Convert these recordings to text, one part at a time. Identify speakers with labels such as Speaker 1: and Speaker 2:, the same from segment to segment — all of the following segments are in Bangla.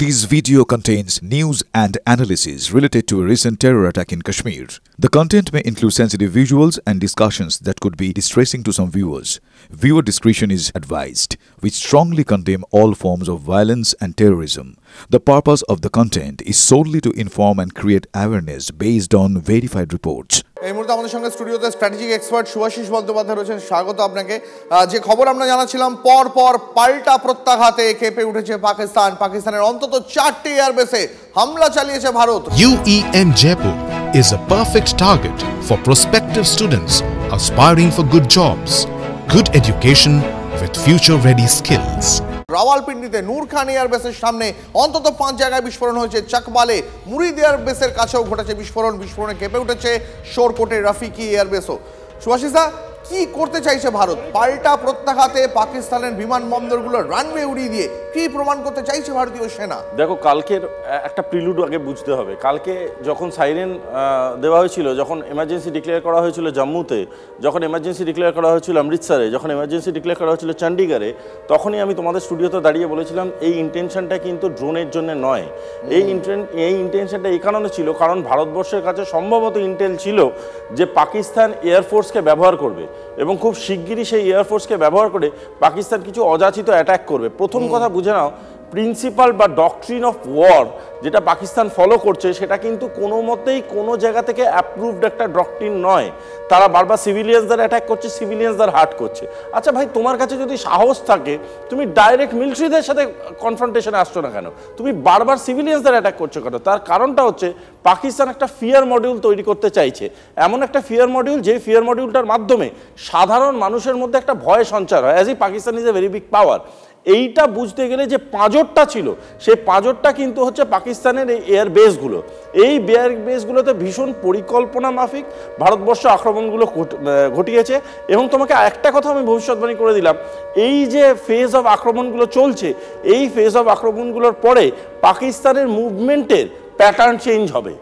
Speaker 1: This video contains news and analysis related to a recent terror attack in Kashmir. The content may include sensitive visuals and discussions that could be distressing to some viewers. Viewer discretion is advised. We strongly condemn all forms of violence and terrorism. The purpose of the content is solely to inform and create awareness based on verified reports.
Speaker 2: এই মুহূর্তে আমাদের সঙ্গে স্টুডিওতে স্ট্র্যাটেজিক এক্সপার্ট শুভাশিস বন্দ্যোপাধ্যায় রয়েছেন। স্বাগত আপনাকে। যে খবর আমরা জানাচ্ছিলাম, পর পাল্টা প্রত্যাঘাতে কেঁপে উঠেছে পাকিস্তান। পাকিস্তানের অন্তত 4টি এয়ারবেসে হামলা চালিয়েছে Bharat.
Speaker 3: UEM Jaipur is a perfect target for prospective students aspiring for good jobs, good education with future-ready skills.
Speaker 2: রাওয়ালপিন্ডিতে নূর খান এয়ারবেসের সামনে অন্তত 5 জায়গায় বিস্ফোরণ হয়েছে। চাকবালে মুরিদ এয়ারবেসের কাছেও ঘটেছে বিস্ফোরণে কেঁপে উঠেছে শোরকোটের রাফিকি এয়ারবেসও। সুভাষিসদা, কি করতে চাইছে ভারত? পাল্টা প্রত্যাঘাতে পাকিস্তানের বিমানবন্দরগুলোর রানওয়ে উড়িয়ে দিয়ে কি প্রমাণ করতে চাইছে ভারতীয় সেনা?
Speaker 4: দেখো, কালকের একটা প্রিলুড আগে বুঝতে হবে। কালকে যখন সাইরেন দেওয়া হয়েছিল, যখন এমার্জেন্সি ডিক্লেয়ার করা হয়েছিল জম্মুতে, যখন এমার্জেন্সি ডিক্লেয়ার করা হয়েছিল অমৃতসরে, যখন এমার্জেন্সি ডিক্লেয়ার করা হয়েছিল চণ্ডীগড়ে, তখনই আমি তোমাদের স্টুডিওতে দাঁড়িয়ে বলেছিলাম এই ইন্টেনশনটা কিন্তু ড্রোনের জন্য নয়। এই ইন্টেনশনটা এই কারণে ছিল কারণ ভারতবর্ষের কাছে সম্ভবত ইন্টেল ছিল যে পাকিস্তান এয়ারফোর্সকে ব্যবহার করবে এবং খুব শিগগিরই সেই এয়ারফোর্সকে ব্যবহার করে পাকিস্তান কিছু অযাচিত অ্যাটাক করবে। প্রথম কথা বুঝে নাও, প্রিন্সিপাল বা ডকট্রিন অফ ওয়ার যেটা পাকিস্তান ফলো করছে সেটা কিন্তু কোনো মতেই কোনো জায়গা থেকে অ্যাপ্রুভড একটা ডকট্রিন নয়। তারা বারবার সিভিলিয়ানসদের অ্যাটাক করছে, সিভিলিয়ানসদের হার্ট করছে। আচ্ছা ভাই, তোমার কাছে যদি সাহস থাকে তুমি ডাইরেক্ট মিলিটারিদের সাথে কনফ্রন্টেশনে আসছো না কেন? তুমি বারবার সিভিলিয়ানসদের অ্যাটাক করছো কেন? তার কারণটা হচ্ছে পাকিস্তান একটা ফিয়ার মডিউল তৈরি করতে চাইছে, এমন একটা ফিয়ার মডিউল যে ফিয়ার মডিউলটার মাধ্যমে সাধারণ মানুষের মধ্যে একটা ভয় সঞ্চার হয়। As he Pakistan is a very big পাওয়ার। এইটা বুঝতে গেলে যে পাঁজরটা ছিল, সেই পাঁজরটা কিন্তু হচ্ছে পাকিস্তানের এই এয়ার বেসগুলো। এই এয়ার বেসগুলোতে ভীষণ পরিকল্পনা মাফিক ভারতবর্ষ আক্রমণগুলো ঘটিয়েছে। এবং তোমাকে একটা কথা আমি ভবিষ্যৎবাণী করে দিলাম, এই যে ফেজ অফ আক্রমণগুলো চলছে, এই ফেজ অফ আক্রমণগুলোর পরে পাকিস্তানের মুভমেন্টের প্যাটার্ন চেঞ্জ হবে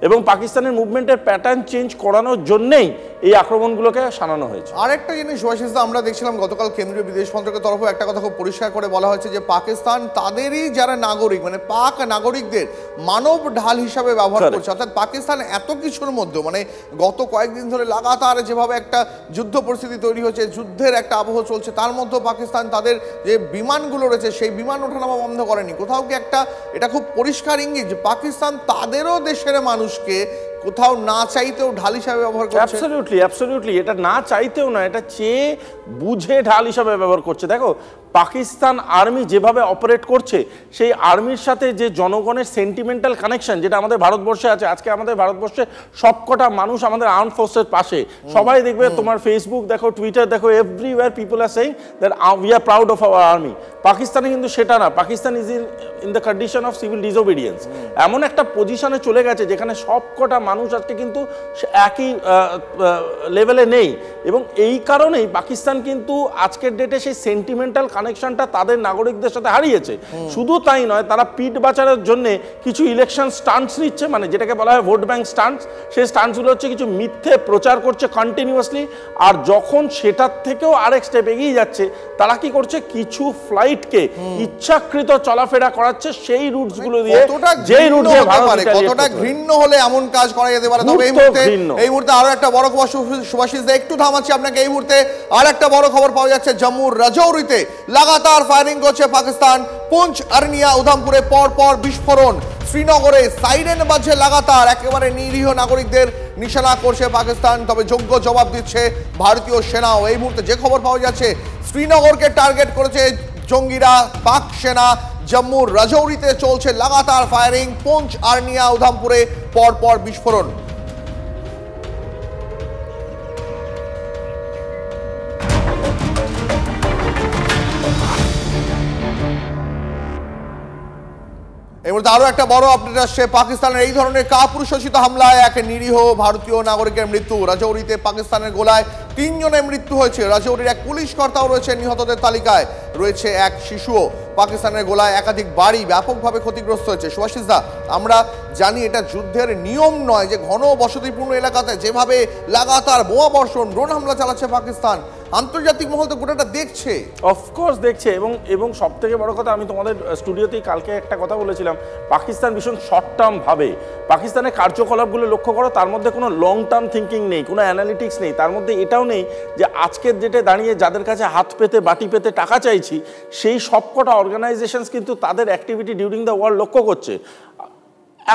Speaker 4: এবং পাকিস্তানের মুভমেন্টের প্যাটার্ন চেঞ্জ করানোর জন্যেই এই আক্রমণগুলোকে সানানো হয়েছে।
Speaker 2: আরেকটা জিনিস সুভাষিসদা, আমরা দেখছিলাম গতকাল কেন্দ্রীয় বিদেশ মন্ত্রকের তরফে একটা কথা খুব পরিষ্কার করে বলা হয়েছে যে পাকিস্তান তাদেরই যারা নাগরিক, মানে পাক নাগরিকদের মানব ঢাল হিসাবে ব্যবহার করছে। অর্থাৎ পাকিস্তান এত কিছুর মধ্যে, মানে গত কয়েকদিন ধরে লাগাতার যেভাবে একটা যুদ্ধ পরিস্থিতি তৈরি হয়েছে, যুদ্ধের একটা আবহ চলছে, তার মধ্যেও পাকিস্তান তাদের যে বিমানগুলো রয়েছে সেই বিমান ওঠানামা বন্ধ করেনি। কোথাও কি একটা, এটা খুব পরিষ্কার ইঙ্গিত যে পাকিস্তান তাদেরও দেশের মানুষকে কোথাও না চাইতেও ঢাল হিসাবে ব্যবহার করছে।
Speaker 4: অ্যাবসলিউটলি এটা না চাইতেও না, এটা চেয়ে বুঝে ঢাল হিসাবে ব্যবহার করছে। দেখো, পাকিস্তান আর্মি যেভাবে অপারেট করছে, সেই আর্মির সাথে যে জনগণের সেন্টিমেন্টাল কানেকশন যেটা আমাদের ভারতবর্ষে আছে, আজকে আমাদের ভারতবর্ষে সবকটা মানুষ আমাদের আর্ম ফোর্সের পাশে। সবাই দেখবে, তোমার ফেসবুক দেখো, টুইটার দেখো, everywhere people are saying that we are proud of our army. পাকিস্তানে কিন্তু সেটা না, Pakistan is in the condition of civil disobedience. এমন একটা পজিশনে চলে গেছে যেখানে সবকটা মানুষ আজকে কিন্তু একই লেভেলে নেই। এবং এই কারণেই পাকিস্তান কিন্তু আজকের ডেটে সেই সেন্টিমেন্টাল কানেকশনটা তাদের নাগরিকদের সাথে হারিয়েছে। শুধু তাই নয়, তারা পিঠ বাঁচানোর জন্য কিছু ইলেকশন স্টান্টস নিচ্ছে, মানে যেটাকে বলা হয় ভোট ব্যাংক স্টান্টস। সেই স্টান্টসগুলো হচ্ছে কিছু মিথ্যে প্রচার করছে কন্টিনিউয়াসলি। আর যখন সেটার থেকেও আরেক স্টেপ এগিয়ে যাচ্ছে, তারা কি করছে, কিছু ফ্লাইটকে ইচ্ছাকৃত চলাফেরা করাচ্ছে সেই রুটসগুলো দিয়ে, যেই রুট দিয়ে
Speaker 2: কতটা ঘৃণ্য হলে এমন কাজ করা যেতে পারে। তবে এই মুহূর্তে আরো একটা বড় খবর সুভাষিসদা, একটু থামাচ্ছি আপনাকে। এই মুহূর্তে আর একটা বড় খবর পাওয়া যাচ্ছে, জম্মুর রাজৌরিতে লাগাতার ফায়ারিং করছে পাকিস্তান। পুঞ্চ, আর্নিয়া, উধামপুরে পর বিস্ফোরণ। শ্রীনগরে সাইরেন বাজছে লাগাতার, একেবারে নিরীহ নাগরিকদের নিশানা করছে পাকিস্তান। তবে যোগ্য জবাব দিচ্ছে ভারতীয় সেনাও। এই মুহূর্তে যে খবর পাওয়া যাচ্ছে, শ্রীনগরকে টার্গেট করেছে জঙ্গিরা, পাক সেনা। জম্মুর রাজৌরিতে চলছে লাগাতার ফায়ারিং। পুঞ্চ, আর্নিয়া, উধামপুরে পর বিস্ফোরণ। এই মুহূর্তে আরো একটা বড় আপডেট আসছে, পাকিস্তানের এই ধরনের কাপুরুষোচিত হামলায় এক নিরীহ ভারতীয় নাগরিকের মৃত্যু। রাজৌরিতে পাকিস্তানের গোলায় 3 জনের মৃত্যু হয়েছে। রাজৌরির এক পুলিশ কর্তাও রয়েছে নিহতদের তালিকায়, রয়েছে এক শিশুও। পাকিস্তানের গোলায় একাধিক বাড়ি ব্যাপকভাবে ক্ষতিগ্রস্ত হয়েছে। সুভাষিসদা, আমরা জানি এটা যুদ্ধের নিয়ম নয় যে ঘন বসতিপূর্ণ এলাকাতে যেভাবে লাগাতার বোমা বর্ষণ, ড্রোন হামলা চালাচ্ছে পাকিস্তান, আন্তর্জাতিক মহল তো গোটাটা দেখছে।
Speaker 4: অফকোর্স দেখছে, এবং সব থেকে বড় কথা, আমি তোমাদের স্টুডিওতেই কালকে একটা কথা বলেছিলাম, পাকিস্তান ভীষণ শর্ট টার্ম ভাবে পাকিস্তানের কার্যকলাপগুলো লক্ষ্য করো, তার মধ্যে কোনো লং টার্ম থিঙ্কিং নেই, কোনো অ্যানালিটিক্স নেই, তার মধ্যে এটাও নেই যে আজকের ডেটে দাঁড়িয়ে যাদের কাছে হাত পেতে বাটি পেতে টাকা চাইছি সেই সবকটা অর্গানাইজেশনস কিন্তু তাদের অ্যাক্টিভিটি ডিউরিং দ্য ওয়ার লক্ষ্য করছে।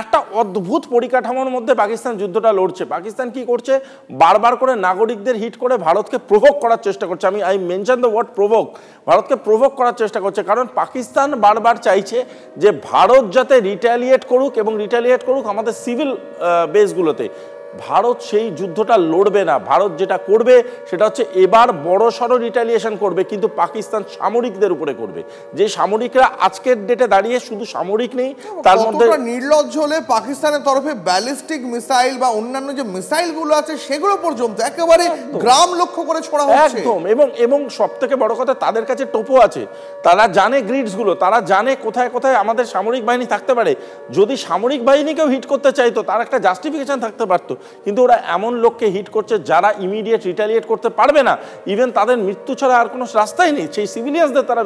Speaker 4: একটা অদ্ভুত পরিকাঠামোর মধ্যে পাকিস্তান যুদ্ধটা লড়ছে। পাকিস্তান কি করছে, বারবার করে নাগরিকদের হিট করে ভারতকে প্রভোক করার চেষ্টা করছে। I mention the word provoke, ভারতকে প্রভোক করার চেষ্টা করছে, কারণ পাকিস্তান বারবার চাইছে যে ভারত যাতে রিটালিয়েট করুক, এবং রিটালিয়েট করুক আমাদের সিভিল বেসগুলোতে। ভারত সেই যুদ্ধটা লড়বে না। ভারত যেটা করবে সেটা হচ্ছে এবার বড় সড়ো রিটালিয়েশন করবে, কিন্তু পাকিস্তান সামরিকদের উপরে করবে। যে সামরিকরা আজকের ডেটে দাঁড়িয়ে শুধু সামরিক নেই, তার মধ্যে
Speaker 2: নির্লজ্জ হলে পাকিস্তানের তরফে ব্যালিস্টিক মিসাইল বা অন্যান্য যে মিসাইল গুলো আছে সেগুলো পর্যন্ত একেবারে গ্রাম লক্ষ্য করে ছোড়া হচ্ছে
Speaker 4: একদম। এবং সব থেকে বড় কথা, তাদের কাছে টোপো আছে, তারা জানে গ্রিডস গুলো, তারা জানে কোথায় কোথায় আমাদের সামরিক বাহিনী থাকতে পারে। যদি সামরিক বাহিনীকেও হিট করতে চাইতো তার একটা জাস্টিফিকেশন থাকতে পারতো, কিন্তু ওরা এমন লোককে হিট করছে যারা ইমিডিয়েট রিটালিয়েট করতে পারবে না। ইভেন তাদের মৃত্যু ছাড়া আর কোনো রাস্তাই নেই। সেই সিভিলিয়ানদের তারা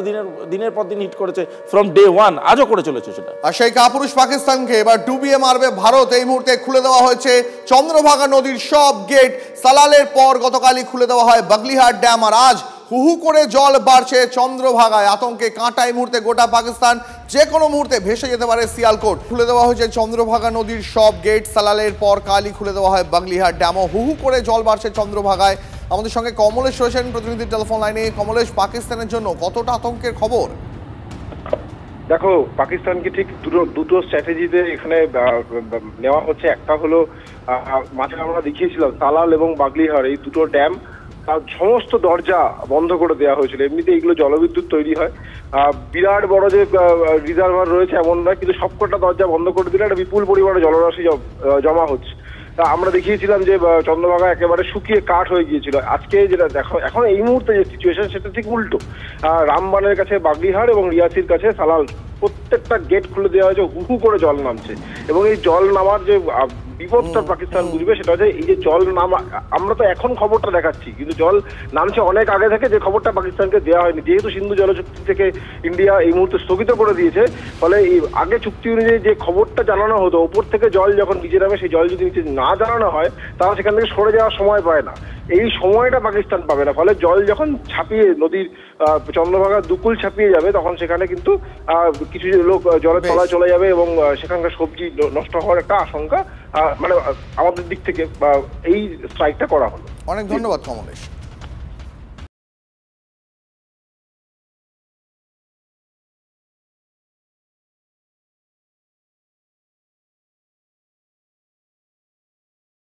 Speaker 4: দিনের পর দিন হিট করেছে ফ্রম ডে ওয়ান, আজও করে চলেছে সেটা।
Speaker 2: আর সেই কাপুরুষ পাকিস্তানকে এবার ডুবিয়ে মারবে ভারত। এই মুহূর্তে খুলে দেওয়া হয়েছে চন্দ্রভাগা নদীর সব গেট। সালালের পর গতকালই খুলে দেওয়া হয় বাগলিহাট ড্যাম, আর আজ হুহু করে জল বাড়ছে চন্দ্রভাগায়। আতঙ্কে কাঁটা এই মুহূর্তে গোটা পাকিস্তান, যে কোনো মুহূর্তে ভেসে যেতে পারে সিয়ালকোট। খুলে দেওয়া হয়েছে চন্দ্রভাগা নদীর সব গেট। সালালের পর কালই খুলে দেওয়া হয় বাগলিহাট ড্যামও। হুহু করে জল বাড়ছে চন্দ্রভাগায়। আমাদের সঙ্গে কমলেশ রয়েছেন প্রতিনিধি টেলিফোন লাইনে। কমলেশ, পাকিস্তানের জন্য কতটা আতঙ্কের খবর?
Speaker 5: দেখো, পাকিস্তানকে ঠিক দুটো স্ট্র্যাটেজিতে এখানে নেওয়া হচ্ছে। একটা হলো মাঝে আমরা দেখিয়েছিলাম সালাল এবং বাগলিহার এই দুটো ড্যাম, তার সমস্ত দরজা বন্ধ করে দেওয়া হয়েছিল। এমনিতে এগুলো জলবিদ্যুৎ তৈরি হয়, বিরাট বড় যে রিজার্ভার রয়েছে এমন নয়, কিন্তু সবকটা দরজা বন্ধ করে দিলে একটা বিপুল পরিমাণে জলরাশি জমা হচ্ছে। তা আমরা দেখিয়েছিলাম যে চন্দ্রভাগা একেবারে শুকিয়ে কাঠ হয়ে গিয়েছিল। আজকে যেটা দেখো, এখন এই মুহূর্তে যে সিচুয়েশন সেটা ঠিক উল্টো। রামবানের কাছে বাগলিহার এবং রিয়াসির কাছে সালাল, প্রত্যেকটা গেট খুলে দেওয়া হয়েছে, হুহু করে জল নামছে। এবং এই জল নামার যে বিপদটা পাকিস্তান বুঝবে সেটা হচ্ছে এই যে জল নামা, আমরা তো এখন খবরটা দেখাচ্ছি, কিন্তু জল নামছে অনেক আগে থেকে, যে খবরটা পাকিস্তানকে দেওয়া হয়নি। যেহেতু সিন্ধু জল চুক্তি থেকে ইন্ডিয়া এই মুহূর্তে স্থগিত করে দিয়েছে, ফলে এই আগে চুক্তি অনুযায়ী যে খবরটা জানানো হতো, ওপর থেকে জল যখন নিচে নামে, সেই জল যদি নিচে না জানানো হয় তারা সেখান থেকে সরে যাওয়ার সময় পায় না। এই সময়টা পাকিস্তান পাবে না। ফলে জল যখন ছাপিয়ে নদীর চন্দ্রভাগা দুকুল ছাপিয়ে যাবে, তখন সেখানে কিন্তু কিছু লোক জলের তলায় চলে যাবে এবং সেখানকার সবজি নষ্ট হওয়ার একটা আশঙ্কা মানে আমাদের দিক থেকে এই স্ট্রাইকটা করা হলো।
Speaker 2: অনেক ধন্যবাদ কমলেশ।